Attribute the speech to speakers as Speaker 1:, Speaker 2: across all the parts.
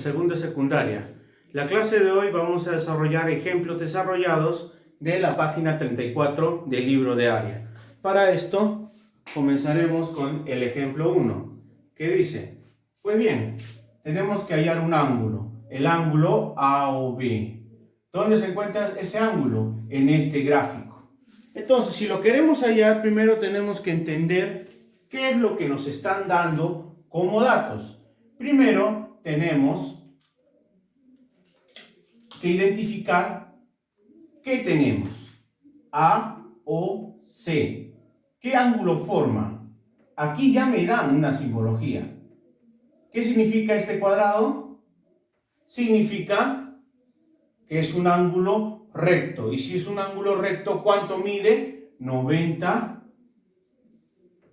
Speaker 1: Segunda secundaria. La clase de hoy vamos a desarrollar ejemplos desarrollados de la página 34 del libro de área. Para esto comenzaremos con el ejemplo 1, que dice, pues bien, tenemos que hallar un ángulo, el ángulo AOB. ¿Dónde se encuentra ese ángulo? En este gráfico. Entonces, si lo queremos hallar, primero tenemos que entender qué es lo que nos están dando como datos. Primero tenemos que identificar qué tenemos. A o C. ¿Qué ángulo forma? Aquí ya me dan una simbología. ¿Qué significa este cuadrado? Significa que es un ángulo recto. Y si es un ángulo recto, ¿cuánto mide? 90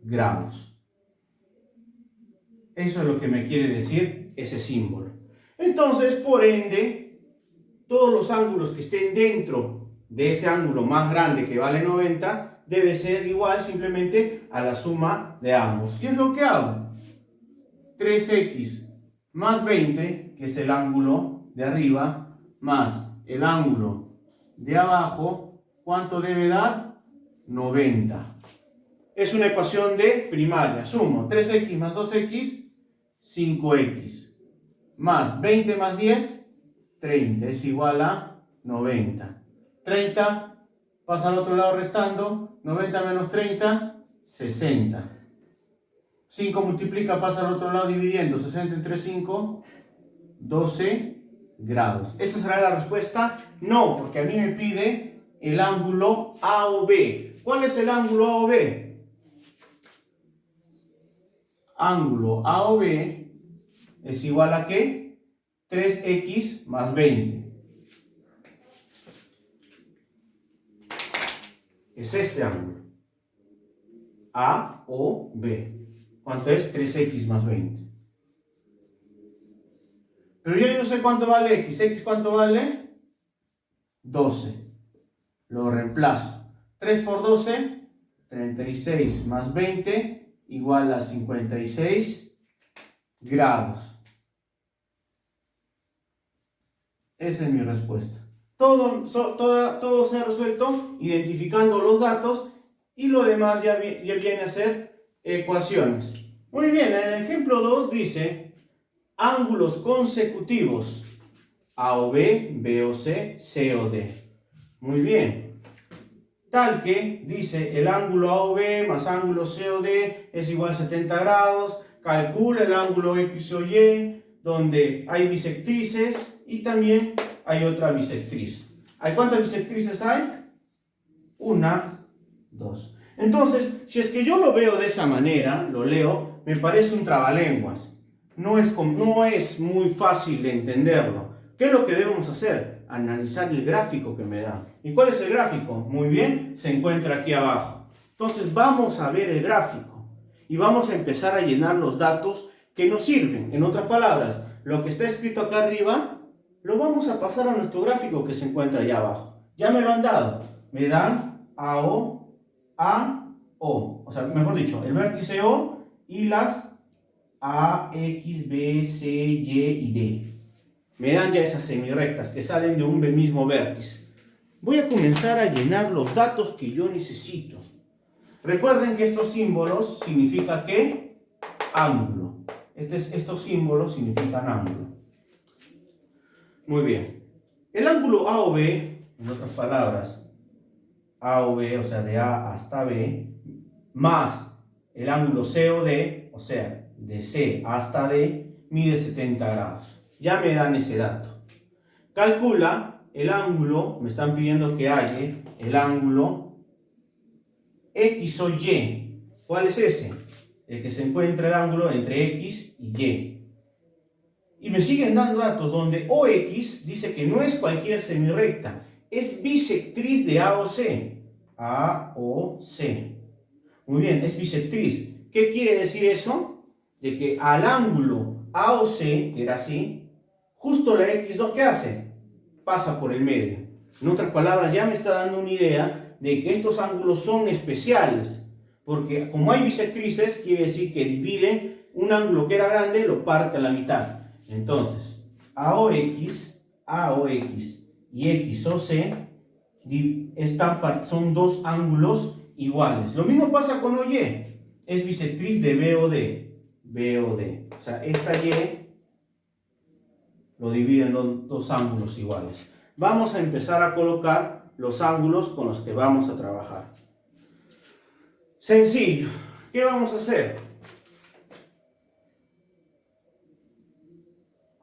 Speaker 1: grados. Eso es lo que me quiere decir ese símbolo. Entonces, por ende, todos los ángulos que estén dentro de ese ángulo más grande que vale 90 debe ser igual simplemente a la suma de ambos. ¿Qué es lo que hago? 3x más 20, que es el ángulo de arriba, más el ángulo de abajo, ¿cuánto debe dar? 90. Es una ecuación de primaria. Sumo 3x más 2x, 5x, más 20 más 10, 30, es igual a 90. 30 pasa al otro lado restando, 90 menos 30, 60. 5 multiplica, pasa al otro lado dividiendo, 60 entre 5, 12 grados. ¿Esa será la respuesta? No, porque a mí me pide el ángulo AOB. ¿Cuál es el ángulo AOB? Ángulo AOB es igual a ¿qué? 3x más 20. Es este ángulo. AOB. ¿Cuánto es? 3x más 20. Pero yo no sé cuánto vale x. ¿X cuánto vale? 12. Lo reemplazo. 3 por 12, 36 más 20 igual a 56 grados. Esa es mi respuesta. Todo se ha resuelto identificando los datos y lo demás ya viene a ser ecuaciones. Muy bien, en el ejemplo 2 dice ángulos consecutivos A o B, B o C, C o D. Muy bien. Tal que dice el ángulo AOB más ángulo COD es igual a 70 grados. Calcula el ángulo X o Y, donde hay bisectrices y también hay otra bisectriz. ¿Cuántas bisectrices hay? Una, dos. Entonces, si es que yo lo veo de esa manera, lo leo, me parece un trabalenguas. No es muy fácil de entenderlo. ¿Qué es lo que debemos hacer? Analizar el gráfico que me da. ¿Y cuál es el gráfico? Muy bien, se encuentra aquí abajo. Entonces vamos a ver el gráfico y vamos a empezar a llenar los datos que nos sirven. En otras palabras, lo que está escrito acá arriba lo vamos a pasar a nuestro gráfico que se encuentra allá abajo. Ya me lo han dado. Me dan AO, o sea, mejor dicho, el vértice O y las A, X, B, C, Y y D. Me dan ya esas semirrectas que salen de un mismo vértice. Voy a comenzar a llenar los datos que yo necesito. Recuerden que estos símbolos significan ¿qué? Ángulo. Estos símbolos significan ángulo. Muy bien. El ángulo AOB, en otras palabras, AOB, o sea, de A hasta B, más el ángulo COD, o sea, de C hasta D, mide 70 grados. Ya me dan ese dato. Calcula el ángulo, me están pidiendo que halle el ángulo X o Y. ¿Cuál es ese? El que se encuentra el ángulo entre X y Y. Y me siguen dando datos donde OX dice que no es cualquier semirrecta, es bisectriz de A o C. A o C. Muy bien, es bisectriz. ¿Qué quiere decir eso? De que al ángulo A o C, que era así, justo la X2, ¿qué hace? Pasa por el medio. En otras palabras, ya me está dando una idea de que estos ángulos son especiales. Porque como hay bisectrices, quiere decir que dividen un ángulo que era grande, lo parte a la mitad. Entonces, AOX y XOC son dos ángulos iguales. Lo mismo pasa con OY. Es bisectriz de BOD. O sea, esta Y lo divide en dos ángulos iguales. Vamos a empezar a colocar los ángulos con los que vamos a trabajar. Sencillo. ¿Qué vamos a hacer?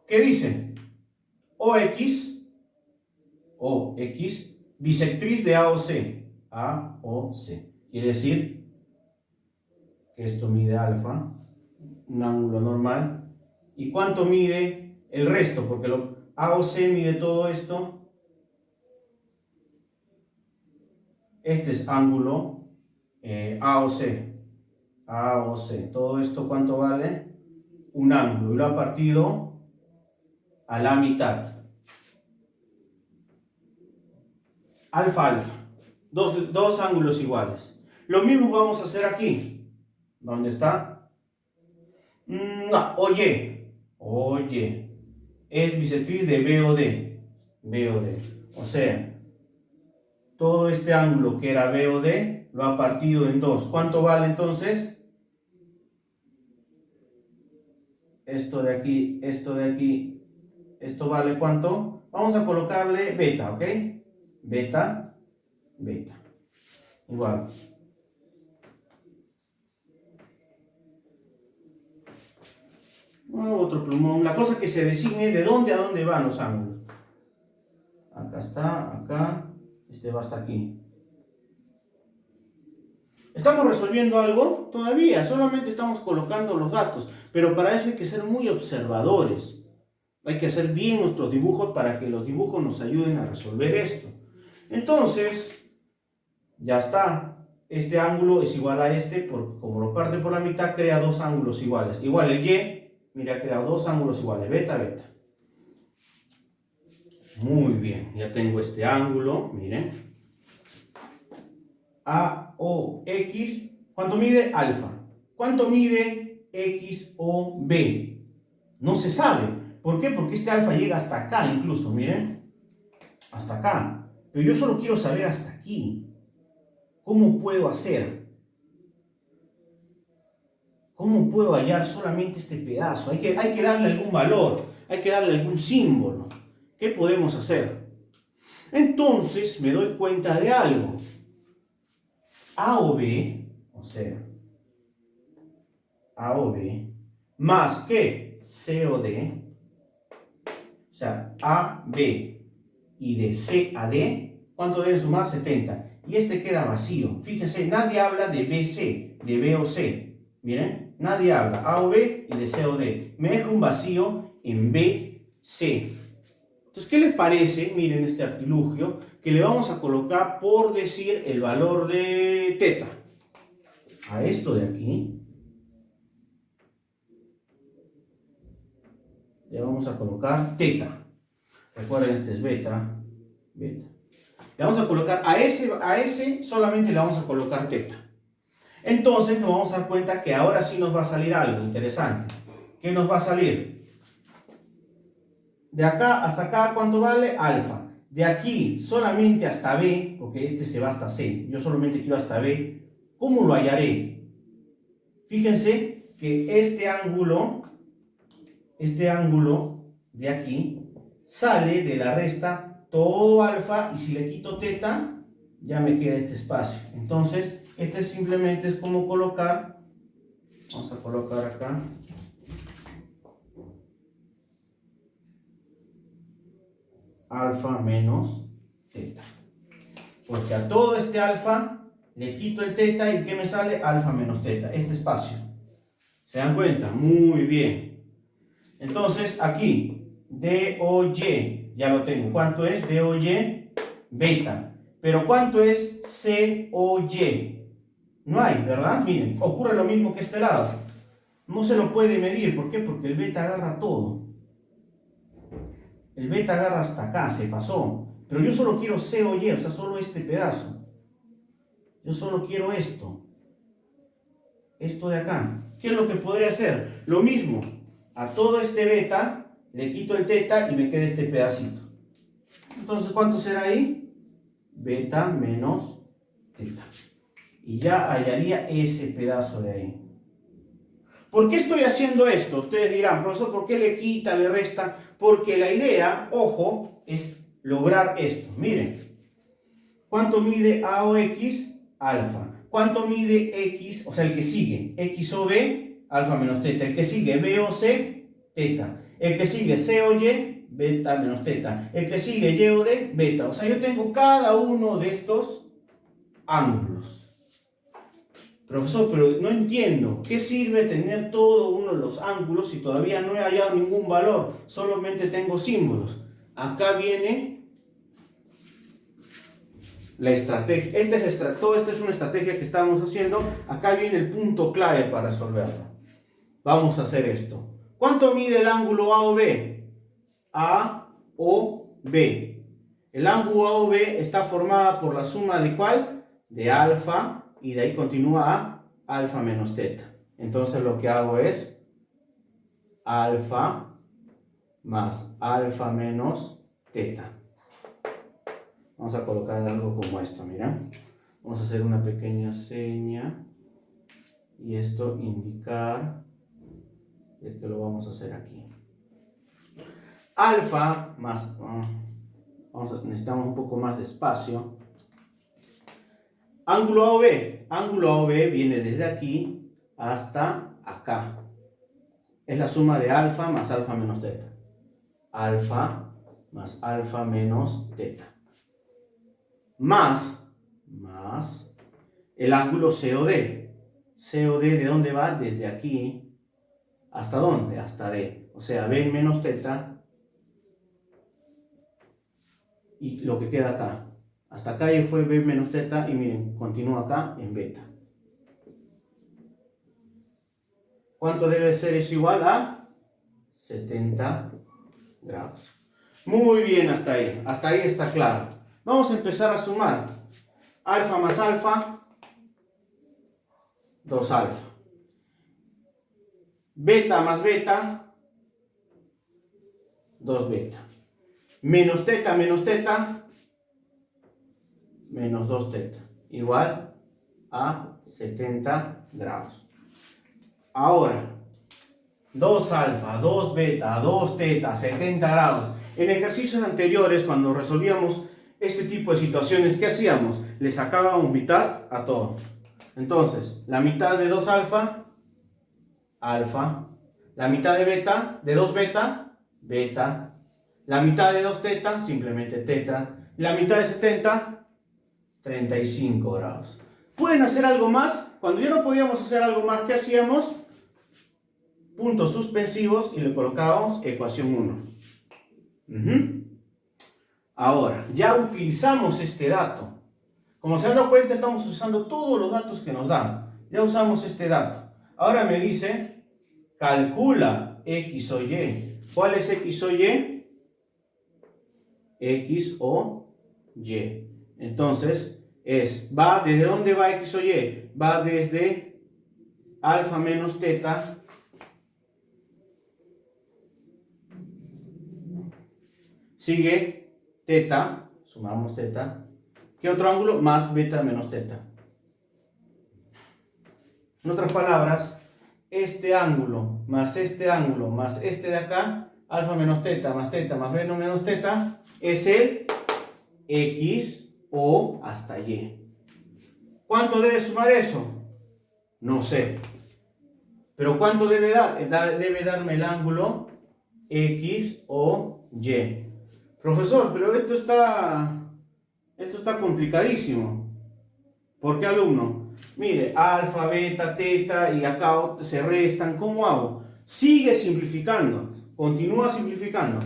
Speaker 1: ¿Qué dice? OX, bisectriz de AOC. AOC. Quiere decir que esto mide alfa, un ángulo normal. ¿Y cuánto mide el resto? Porque AOC mide todo esto. Este es ángulo AOC. AOC. Todo esto, ¿cuánto vale? Un ángulo. Y lo ha partido a la mitad. Alfa, alfa. Dos ángulos iguales. Lo mismo vamos a hacer aquí. ¿Dónde está? No, OY. Es bisectriz de BOD. O sea, todo este ángulo que era BOD lo ha partido en dos. ¿Cuánto vale entonces? Esto de aquí. ¿Esto vale cuánto? Vamos a colocarle beta, ¿ok? Beta. Igual. Otro plumón. La cosa es que se designe de dónde a dónde van los ángulos. Acá está, acá. Este va hasta aquí. ¿Estamos resolviendo algo? Todavía, solamente estamos colocando los datos. Pero para eso hay que ser muy observadores. Hay que hacer bien nuestros dibujos para que los dibujos nos ayuden a resolver esto. Entonces, ya está. Este ángulo es igual a este, porque como lo parte por la mitad, crea dos ángulos iguales. Igual el Y, mira, ha creado dos ángulos iguales. Beta. Muy bien, ya tengo este ángulo, miren. AOX, ¿cuánto mide? Alfa. ¿Cuánto mide XOB? No se sabe. ¿Por qué? Porque este alfa llega hasta acá incluso, miren. Hasta acá. Pero yo solo quiero saber hasta aquí. ¿Cómo puedo hacer? ¿Cómo puedo hallar solamente este pedazo? Hay que darle algún valor, hay que darle algún símbolo. ¿Qué podemos hacer? Entonces me doy cuenta de algo. AOB, o sea, AOB, más que COD, o sea, AB y de C a D, ¿cuánto deben sumar? 70. Y este queda vacío. Fíjense, nadie habla de BC, de BOC. Miren, nadie habla AOB y de COD. Me deja un vacío en BC. Entonces, ¿qué les parece? Miren este artilugio, que le vamos a colocar, por decir, el valor de teta. A esto de aquí le vamos a colocar teta. Recuerden, este es beta. Le vamos a colocar a ese solamente le vamos a colocar teta. Entonces nos vamos a dar cuenta que ahora sí nos va a salir algo interesante. ¿Qué nos va a salir? De acá hasta acá, ¿cuánto vale? Alfa. De aquí solamente hasta B, porque este se va hasta C. Yo solamente quiero hasta B. ¿Cómo lo hallaré? Fíjense que este ángulo de aquí sale de la resta todo alfa, y si le quito teta, ya me queda este espacio. Entonces, este simplemente es como colocar, vamos a colocar acá, alfa menos teta. Porque a todo este alfa le quito el teta, y ¿qué me sale? Alfa menos teta, este espacio. ¿Se dan cuenta? Muy bien. Entonces, aquí, DOY, ya lo tengo. ¿Cuánto es DOY? Beta. Pero ¿cuánto es COY? No hay, ¿verdad? Miren, ocurre lo mismo que este lado. No se lo puede medir. ¿Por qué? Porque el beta agarra todo. El beta agarra hasta acá, se pasó. Pero yo solo quiero COY, o sea, solo este pedazo. Yo solo quiero esto. Esto de acá. ¿Qué es lo que podría hacer? Lo mismo. A todo este beta le quito el teta y me queda este pedacito. Entonces, ¿cuánto será ahí? Beta menos teta. Y ya hallaría ese pedazo de ahí. ¿Por qué estoy haciendo esto? Ustedes dirán, profesor, ¿por qué le quita, le resta? Porque la idea, ojo, es lograr esto. Miren, ¿cuánto mide A o X? Alfa. ¿Cuánto mide X? O sea, el que sigue, X o B, alfa menos teta. El que sigue, B o C, teta. El que sigue, C o Y, beta menos teta. El que sigue, Y o D, beta. O sea, yo tengo cada uno de estos ángulos. Profesor, pero no entiendo. ¿Qué sirve tener todo uno de los ángulos si todavía no he hallado ningún valor? Solamente tengo símbolos. Acá viene la estrategia. Todo esto es una estrategia que estamos haciendo. Acá viene el punto clave para resolverlo. Vamos a hacer esto. ¿Cuánto mide el ángulo A o B? A o B. El ángulo A o B está formada por la suma de ¿cuál? De alfa. Y de ahí continúa a alfa menos teta. Entonces lo que hago es alfa más alfa menos teta. Vamos a colocar algo como esto, mira. Vamos a hacer una pequeña seña. Y esto indicar de que lo vamos a hacer aquí. Alfa más... necesitamos un poco más de espacio. Ángulo A o B. Ángulo A o B viene desde aquí hasta acá. Es la suma de alfa más alfa menos teta. Alfa más alfa menos teta. Más el ángulo COD. COD, ¿de dónde va? Desde aquí. ¿Hasta dónde? Hasta D. O sea, B menos teta. Y lo que queda acá. Hasta acá ya fue B menos teta y miren, continúa acá en beta. ¿Cuánto debe ser eso igual a? 70 grados. Muy bien hasta ahí está claro. Vamos a empezar a sumar. Alfa más alfa, 2 alfa. Beta más beta, 2 beta. Menos teta, menos 2 teta, igual a 70 grados. Ahora, 2 alfa, 2 beta, 2 teta, 70 grados. En ejercicios anteriores, cuando resolvíamos este tipo de situaciones, ¿qué hacíamos? Le sacábamos mitad a todo. Entonces, la mitad de 2 alfa, alfa. La mitad de beta, de 2 beta, beta. La mitad de 2 teta, simplemente teta. La mitad de 70, 35 grados. ¿Pueden hacer algo más? Cuando ya no podíamos hacer algo más, ¿qué hacíamos? Puntos suspensivos y le colocábamos ecuación 1. Ahora, ya utilizamos este dato. Como se han dado cuenta, estamos usando todos los datos que nos dan. Ya usamos este dato. Ahora me dice, calcula X o Y. ¿Cuál es X o Y? X o Y. Entonces, va, ¿desde dónde va X o Y? Va desde alfa menos teta sigue teta, sumamos teta. ¿Qué otro ángulo? Más beta menos teta. En otras palabras, este ángulo más este de acá, alfa menos teta más beta menos teta, es el X o hasta Y. ¿Cuánto debe sumar eso? No sé. Pero ¿cuánto debe dar? Debe darme el ángulo X o Y. Profesor, pero esto está complicadísimo. ¿Por qué, alumno? Mire, alfa, beta, teta y acá se restan. ¿Cómo hago? Sigue simplificando. Continúa simplificando.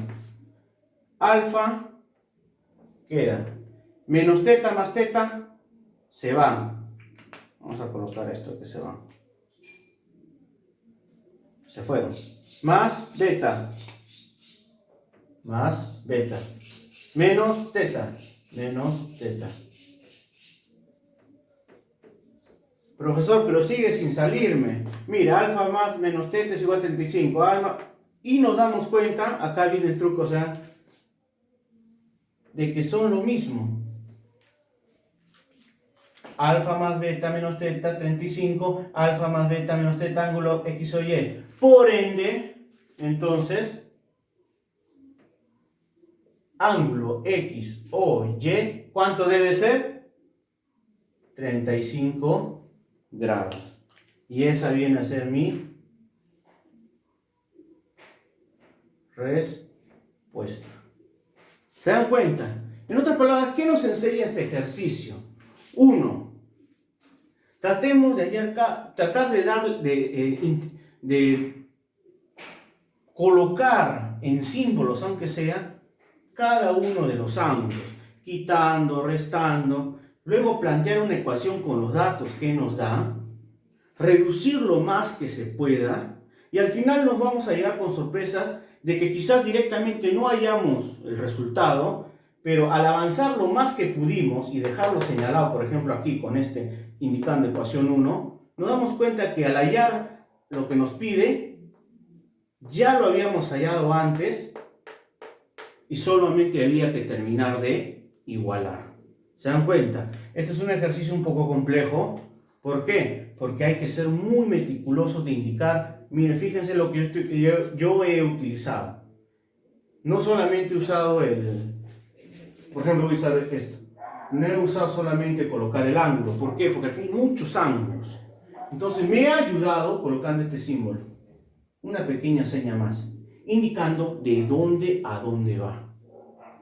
Speaker 1: Alfa queda. Menos teta más teta se van. Vamos a colocar esto que se van. Se fueron. Más beta. Más beta. Menos teta. Menos teta. Profesor, pero sigue sin salirme. Mira, alfa más menos teta es igual a 35. Y nos damos cuenta, acá viene el truco, o sea, de que son lo mismo. Alfa más beta menos teta, 35, alfa más beta menos teta, ángulo X o Y. Por ende, entonces, ángulo X o Y, ¿cuánto debe ser? 35 grados. Y esa viene a ser mi respuesta. ¿Se dan cuenta? En otras palabras, ¿qué nos enseña este ejercicio? 1. Tratemos de tratar de colocar en símbolos, aunque sea, cada uno de los ángulos, quitando, restando, luego plantear una ecuación con los datos que nos da, reducir lo más que se pueda, y al final nos vamos a llegar con sorpresas de que quizás directamente no hallamos el resultado, pero al avanzar lo más que pudimos y dejarlo señalado, por ejemplo aquí con este indicando ecuación 1, nos damos cuenta que al hallar lo que nos pide, ya lo habíamos hallado antes y solamente había que terminar de igualar. ¿Se dan cuenta? Este es un ejercicio un poco complejo. ¿Por qué? Porque hay que ser muy meticulosos de indicar. Miren, fíjense lo que yo he utilizado. No solamente he usado por ejemplo, voy a usar esto. No he usado solamente colocar el ángulo. ¿Por qué? Porque aquí hay muchos ángulos. Entonces me ha ayudado colocando este símbolo. Una pequeña seña más, indicando de dónde a dónde va.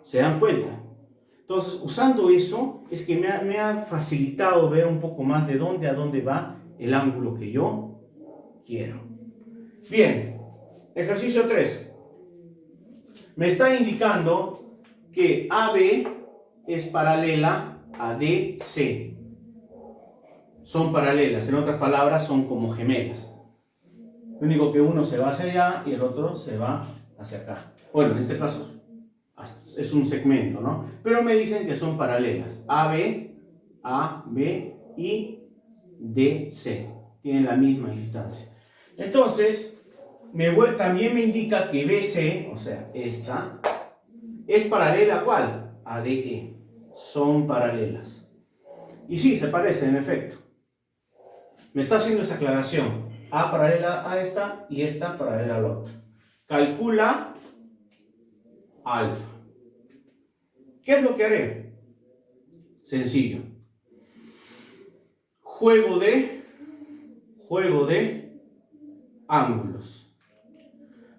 Speaker 1: ¿Se dan cuenta? Entonces, usando eso, es que me ha facilitado ver un poco más de dónde a dónde va el ángulo que yo quiero. Bien, ejercicio 3. Me está indicando que AB es paralela a DC. Son paralelas, en otras palabras, son como gemelas. Lo único que uno se va hacia allá y el otro se va hacia acá. Bueno, en este caso es un segmento, ¿no? Pero me dicen que son paralelas. AB y DC. Tienen la misma distancia. Entonces, también me indica que BC, o sea, esta, es paralela ¿a cuál? A DE. Son paralelas. Y sí, se parecen, en efecto. Me está haciendo esa aclaración. A paralela a esta y esta paralela a la otra. Calcula alfa. ¿Qué es lo que haré? Sencillo. Juego de ángulos.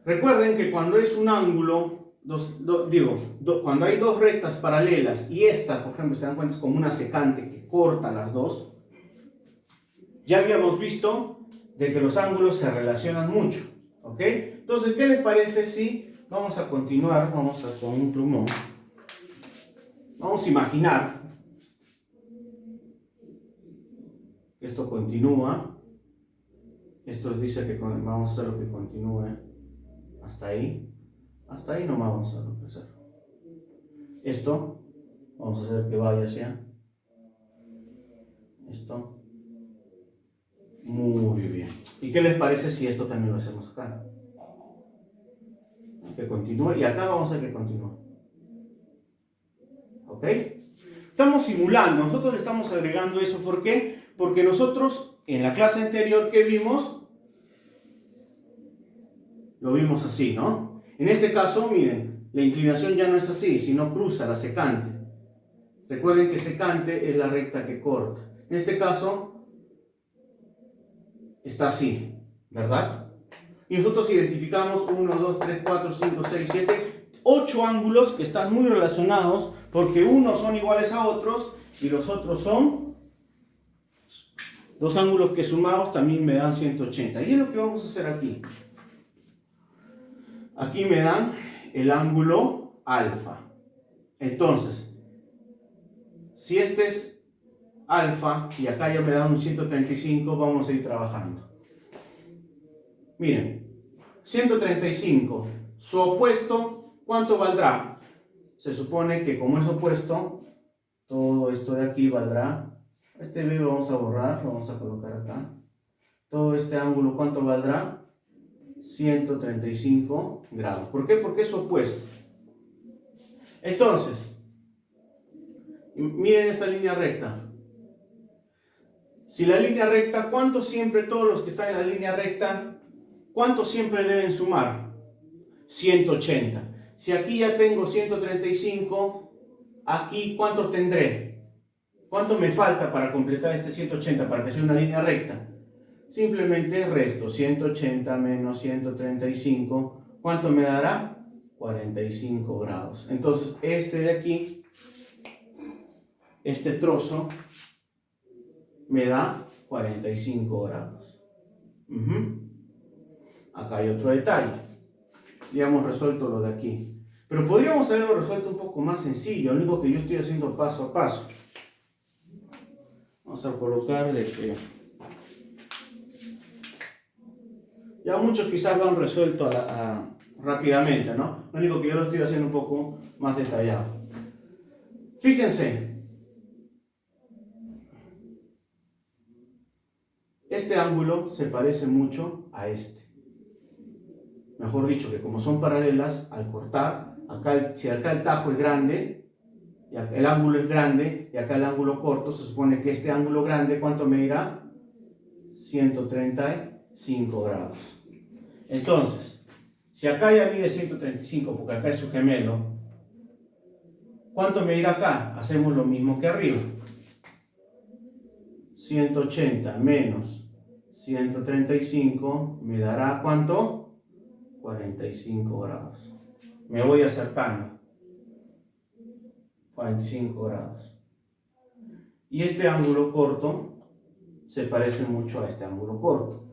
Speaker 1: Recuerden que cuando es un ángulo, cuando hay dos rectas paralelas y esta, por ejemplo, se dan cuenta, es como una secante que corta las dos, ya habíamos visto de que los ángulos se relacionan mucho, ¿ok? Entonces, ¿qué les parece si vamos a continuar? Vamos a con un plumón. Vamos a imaginar que esto continúa. Esto dice que vamos a hacer lo que continúe hasta ahí. Hasta ahí no vamos a hacer. Esto vamos a hacer que vaya hacia esto. Muy bien. ¿Y qué les parece si esto también lo hacemos acá? Que continúe y acá vamos a hacer que continúe. ¿Ok? Estamos simulando, nosotros le estamos agregando eso. ¿Por qué? Porque nosotros en la clase anterior que vimos, lo vimos así, ¿no? En este caso, miren, la inclinación ya no es así, sino cruza la secante. Recuerden que secante es la recta que corta. En este caso, está así, ¿verdad? Y nosotros identificamos 1, 2, 3, 4, 5, 6, 7, 8 ángulos que están muy relacionados porque unos son iguales a otros y los otros son dos ángulos que sumados también me dan 180. Y es lo que vamos a hacer aquí. Aquí me dan el ángulo alfa. Entonces, si este es alfa y acá ya me dan un 135, vamos a ir trabajando. Miren, 135, su opuesto, ¿cuánto valdrá? Se supone que como es opuesto, todo esto de aquí valdrá. Este B lo vamos a borrar, lo vamos a colocar acá. Todo este ángulo, ¿cuánto valdrá? 135 grados. ¿Por qué? Porque es opuesto. Entonces, miren esta línea recta. Si la línea recta, ¿cuánto siempre todos los que están en la línea recta, cuánto siempre deben sumar? 180. Si aquí ya tengo 135, aquí ¿cuánto tendré? ¿Cuánto me falta para completar este 180 para que sea una línea recta? Simplemente resto 180 menos 135. ¿Cuánto me dará? 45 grados. Entonces este de aquí, este trozo, me da 45 grados. Acá hay otro detalle. Ya hemos resuelto lo de aquí. Pero podríamos haberlo resuelto un poco más sencillo. Lo único que yo estoy haciendo paso a paso. Vamos a colocarle que... Ya muchos quizás lo han resuelto rápidamente, ¿no? Lo único que yo lo estoy haciendo un poco más detallado. Fíjense. Este ángulo se parece mucho a este. Mejor dicho, que como son paralelas, al cortar, si acá el tajo es grande, y acá el ángulo es grande, y acá el ángulo corto, se supone que este ángulo grande, ¿cuánto me dirá? 135 grados. Entonces, si acá ya mide 135, porque acá es su gemelo, ¿cuánto me dirá acá? Hacemos lo mismo que arriba. 180 menos 135 me dará ¿cuánto? 45 grados. Me voy acercando. 45 grados. Y este ángulo corto se parece mucho a este ángulo corto.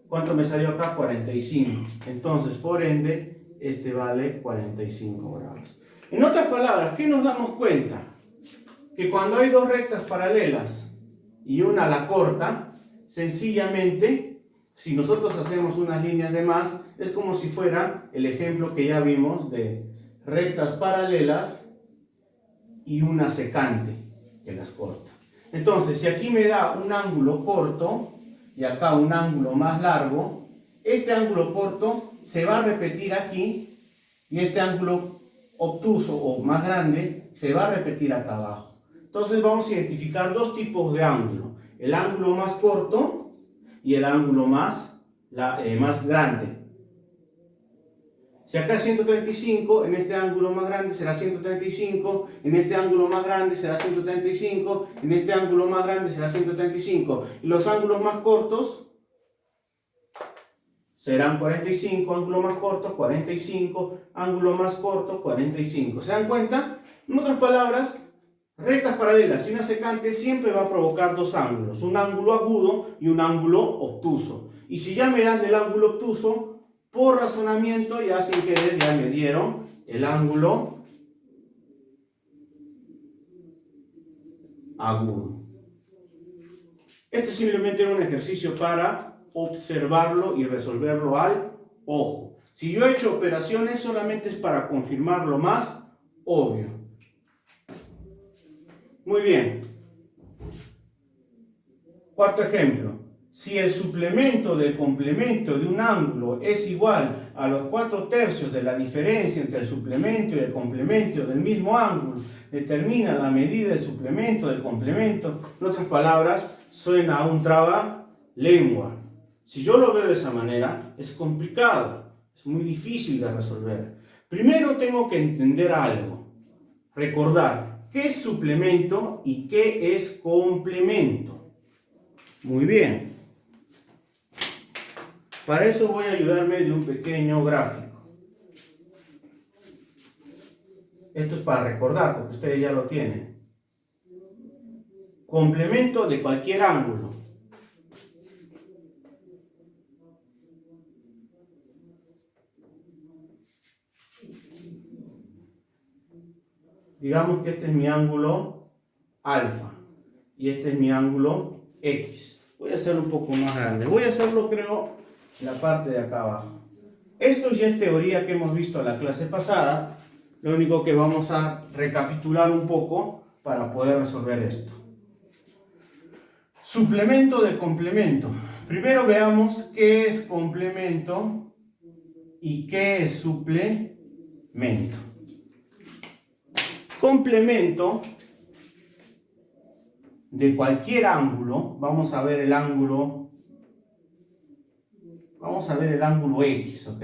Speaker 1: ¿Cuánto me salió acá? 45. Entonces, por ende, este vale 45 grados. En otras palabras, ¿qué nos damos cuenta? Que cuando hay dos rectas paralelas y una la corta, sencillamente, si nosotros hacemos unas líneas de más, es como si fuera el ejemplo que ya vimos de rectas paralelas y una secante que las corta. Entonces, si aquí me da un ángulo corto y acá un ángulo más largo, este ángulo corto se va a repetir aquí y este ángulo obtuso o más grande se va a repetir acá abajo. Entonces vamos a identificar dos tipos de ángulo: el ángulo más corto y el ángulo más grande. Si acá es 135, en este ángulo más grande será 135, en este ángulo más grande será 135, en este ángulo más grande será 135. Y los ángulos más cortos serán 45, ángulo más corto, 45, ángulo más corto, 45. ¿Se dan cuenta? En otras palabras, rectas paralelas y una secante siempre va a provocar dos ángulos, un ángulo agudo y un ángulo obtuso. Y si ya me dan del ángulo obtuso, por razonamiento, ya sin querer, ya me dieron el ángulo agudo. Este es simplemente un ejercicio para observarlo y resolverlo al ojo. Si yo he hecho operaciones, solamente es para confirmar lo más obvio. Muy bien. Cuarto ejemplo. Si el suplemento del complemento de un ángulo es igual a los 4/3 de la diferencia entre el suplemento y el complemento del mismo ángulo, determina la medida del suplemento del complemento. En otras palabras, suena a un trabalengua. Si yo lo veo de esa manera, es complicado, es muy difícil de resolver. Primero tengo que entender algo, recordar qué es suplemento y qué es complemento. Muy bien. Para eso voy a ayudarme de un pequeño gráfico. Esto es para recordar, porque ustedes ya lo tienen. Complemento de cualquier ángulo. Digamos que este es mi ángulo alfa y este es mi ángulo X. Voy a hacerlo un poco más grande. Voy a hacerlo, creo, en la parte de acá abajo. Esto ya es teoría que hemos visto en la clase pasada. Lo único que vamos a recapitular un poco para poder resolver esto. Suplemento de complemento. Primero veamos qué es complemento ¿Y qué es suplemento? Complemento de cualquier ángulo. Vamos a ver el ángulo. Vamos a ver el ángulo X, ¿ok?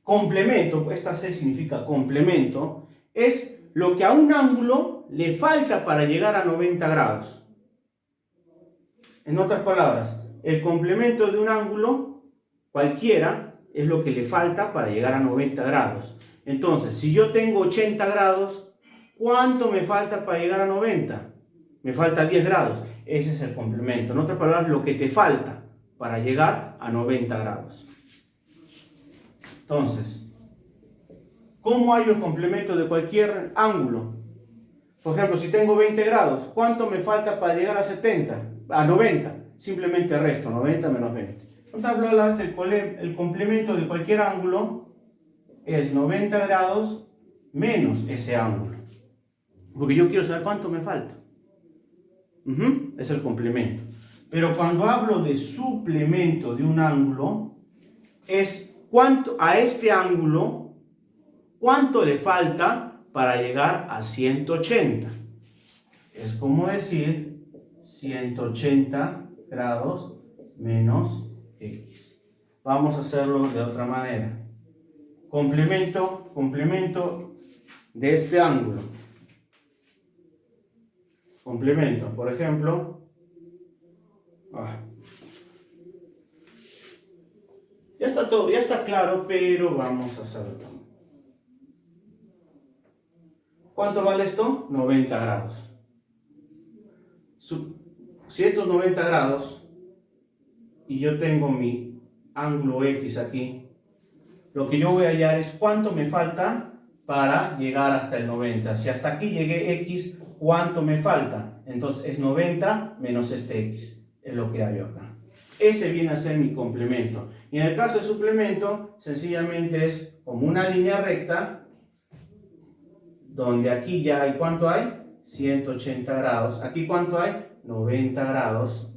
Speaker 1: Complemento, esta C significa complemento, es lo que a un ángulo le falta para llegar a 90 grados. En otras palabras, el complemento de un ángulo cualquiera es lo que le falta para llegar a 90 grados. Entonces, si yo tengo 80 grados, ¿cuánto me falta para llegar a 90? Me falta 10 grados. Ese es el complemento. En otras palabras, lo que te falta para llegar a 90 grados. Entonces, ¿cómo hallo el complemento de cualquier ángulo? Por ejemplo, si tengo 20 grados, ¿cuánto me falta para llegar a 70? A 90. Simplemente resto 90 menos 20. En otras palabras, el complemento de cualquier ángulo es 90 grados menos ese ángulo. Porque yo quiero saber cuánto me falta. Es el complemento. Pero cuando hablo de suplemento de un ángulo, es cuánto a este ángulo, cuánto le falta para llegar a 180. Es como decir 180 grados menos X. Vamos a hacerlo de otra manera. Complemento de este ángulo. Complemento, por ejemplo. Ya está todo, ya está claro, pero vamos a hacerlo. ¿Cuánto vale esto? 90 grados. Si estos 90 grados y yo tengo mi ángulo X aquí, lo que yo voy a hallar es cuánto me falta para llegar hasta el 90. Si hasta aquí llegué X, ¿cuánto me falta? Entonces es 90 menos este X. Es lo que hallo acá. Ese viene a ser mi complemento. Y en el caso de suplemento, sencillamente es como una línea recta, donde aquí ya hay, ¿cuánto hay? 180 grados. Aquí, ¿cuánto hay? 90 grados.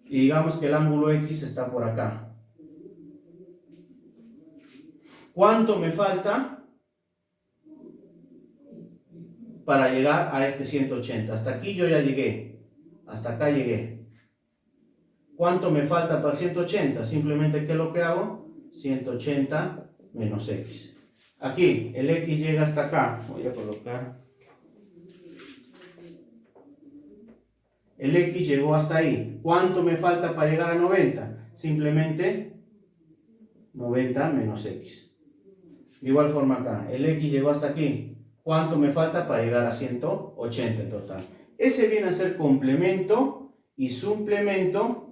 Speaker 1: Y digamos que el ángulo X está por acá. ¿Cuánto me falta para llegar a este 180? Hasta aquí yo ya llegué. Hasta acá llegué. ¿Cuánto me falta para 180? Simplemente, ¿qué es lo que hago? 180 menos X. Aquí, el X llega hasta acá. Voy a colocar. El X llegó hasta ahí. ¿Cuánto me falta para llegar a 90? Simplemente 90 menos X. De igual forma acá. El X llegó hasta aquí. ¿Cuánto me falta para llegar a 180 en total? Ese viene a ser complemento y suplemento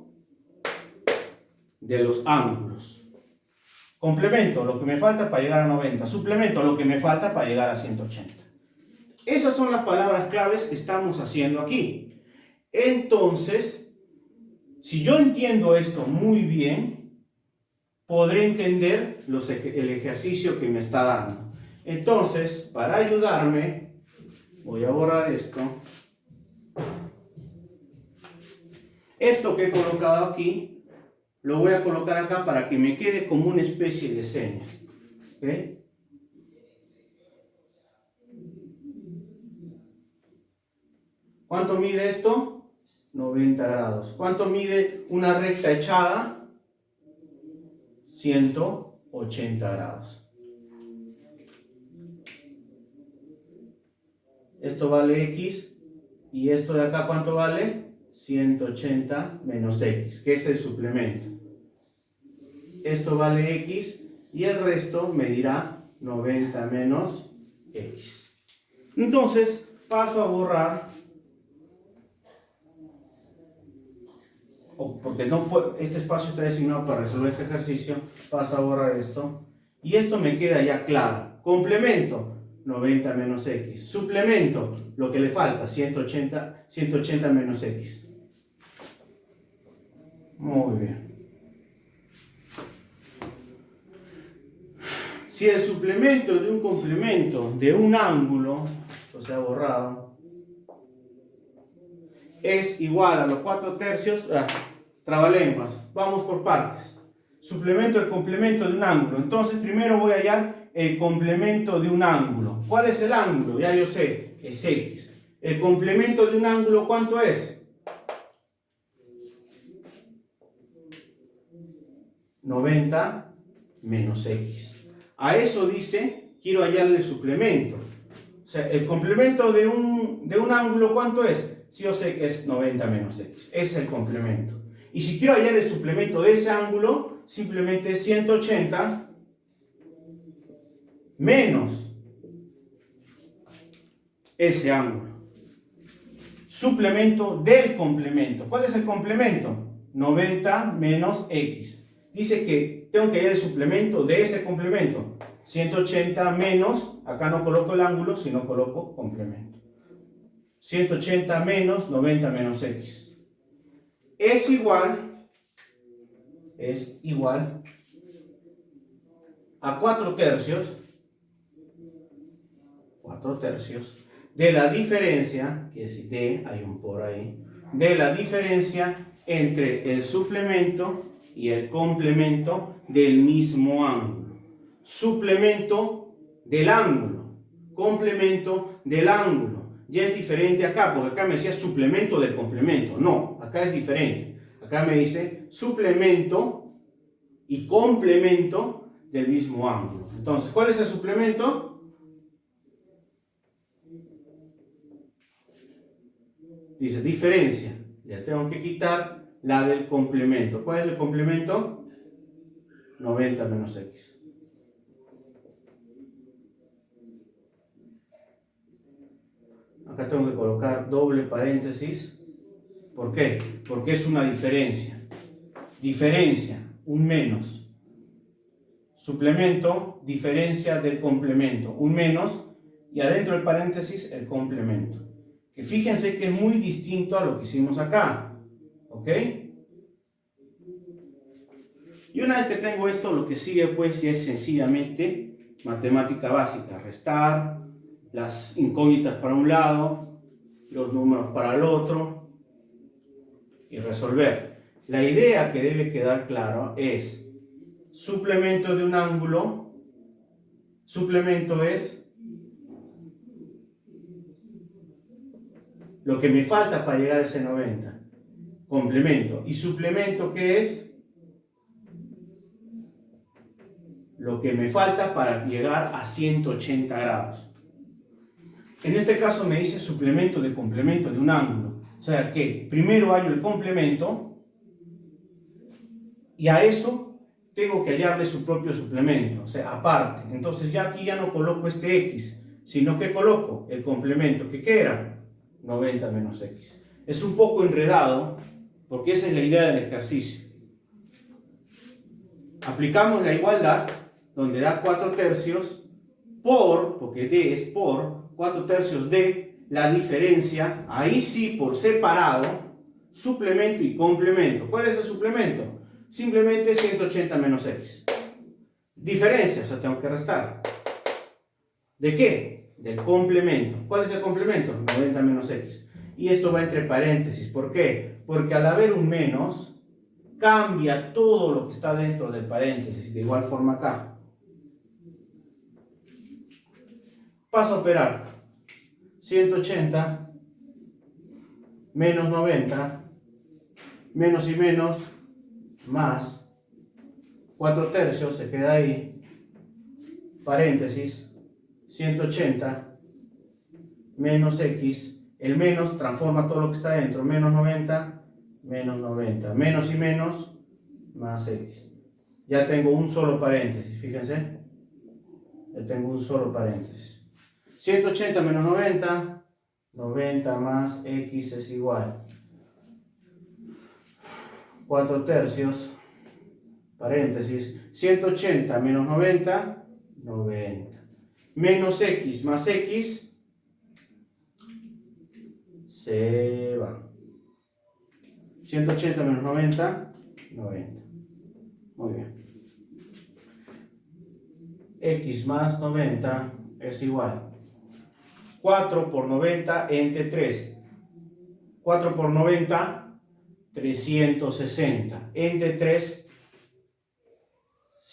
Speaker 1: de los ángulos. Complemento, lo que me falta para llegar a 90. Suplemento, lo que me falta para llegar a 180. Esas son las palabras claves que estamos haciendo aquí. Entonces, si yo entiendo esto muy bien, podré entender el ejercicio que me está dando. Entonces, para ayudarme, voy a borrar esto. Esto que he colocado aquí, lo voy a colocar acá para que me quede como una especie de seña. ¿Okay? ¿Cuánto mide esto? 90 grados. ¿Cuánto mide una recta echada? 180 grados. Esto vale X. ¿Y esto de acá cuánto vale? 180 menos X, que es el suplemento. Esto vale X y el resto medirá 90 menos X. Entonces, paso a borrar, porque este espacio está designado para resolver este ejercicio, paso a borrar esto. Y esto me queda ya claro. Complemento, 90 menos X. Suplemento, lo que le falta, 180 menos X. Muy bien. Si el suplemento de un complemento de un ángulo, o sea, borrado, es igual a los 4 tercios, trabalenguas, vamos por partes. Suplemento el complemento de un ángulo. Entonces primero voy a hallar el complemento de un ángulo. ¿Cuál es el ángulo? Ya yo sé, es X. El complemento de un ángulo, ¿cuánto es? 90 menos X. A eso dice, quiero hallarle el suplemento. O sea, el complemento de un ángulo, ¿cuánto es? Sí, yo sé que es 90 menos X. Ese es el complemento. Y si quiero hallar el suplemento de ese ángulo, simplemente es 180 menos ese ángulo. Suplemento del complemento. ¿Cuál es el complemento? 90 menos X. Dice que tengo que hallar el suplemento de ese complemento. 180 menos, acá no coloco el ángulo, sino coloco complemento. 180 menos 90 menos X. Es igual a 4 tercios de la diferencia, quiere decir D, hay un por ahí, de la diferencia entre el suplemento y el complemento del mismo ángulo. Suplemento del ángulo, complemento del ángulo. Ya es diferente acá, porque acá me decía suplemento del complemento. No, acá es diferente. Acá me dice suplemento y complemento del mismo ángulo. Entonces, ¿cuál es el suplemento? Dice diferencia. Ya tengo que quitar la del complemento. ¿Cuál es el complemento? 90 menos X. Acá tengo que colocar doble paréntesis. ¿Por qué? Porque es una diferencia. Diferencia, un menos. Suplemento, diferencia del complemento. Un menos y adentro del paréntesis el complemento. Que fíjense que es muy distinto a lo que hicimos acá. ¿Ok? Y una vez que tengo esto, lo que sigue pues ya es sencillamente matemática básica. Restar, las incógnitas para un lado, los números para el otro y resolver. La idea que debe quedar claro es suplemento de un ángulo. Suplemento es lo que me falta para llegar a ese 90. Complemento. ¿Y suplemento qué es? Lo que me falta para llegar a 180 grados. En este caso me dice suplemento de complemento de un ángulo. O sea que primero hallo el complemento y a eso tengo que hallarle su propio suplemento, o sea, aparte. Entonces ya aquí ya no coloco este X, sino que coloco el complemento, que ¿qué era? 90 menos X. Es un poco enredado, porque esa es la idea del ejercicio. Aplicamos la igualdad, donde da 4 tercios, porque D es por 4 tercios de la diferencia, ahí sí por separado, suplemento y complemento. ¿Cuál es el suplemento? Simplemente 180 menos X. Diferencia, o sea, tengo que restar. ¿De qué? Del complemento. ¿Cuál es el complemento? 90 menos X. Y esto va entre paréntesis. ¿Por qué? Porque al haber un menos, cambia todo lo que está dentro del paréntesis. De igual forma acá. Paso a operar. 180 menos 90, menos y menos, más 4 tercios, se queda ahí, paréntesis, 180 menos X, el menos transforma todo lo que está dentro, menos 90, menos y menos, más X. Ya tengo un solo paréntesis, fíjense, ya tengo un solo paréntesis. 180 menos 90, 90 más X es igual 4 tercios, paréntesis, 180 menos 90, 90. Menos X más X, se va. 180 menos 90, 90. Muy bien. X más 90 es igual 4 por 90 entre 3. 4 por 90, 360. Entre 3,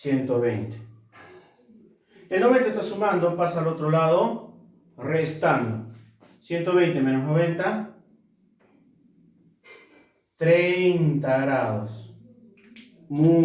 Speaker 1: 120. El 90 está sumando, pasa al otro lado, restando. 120 menos 90, 30 grados. Muy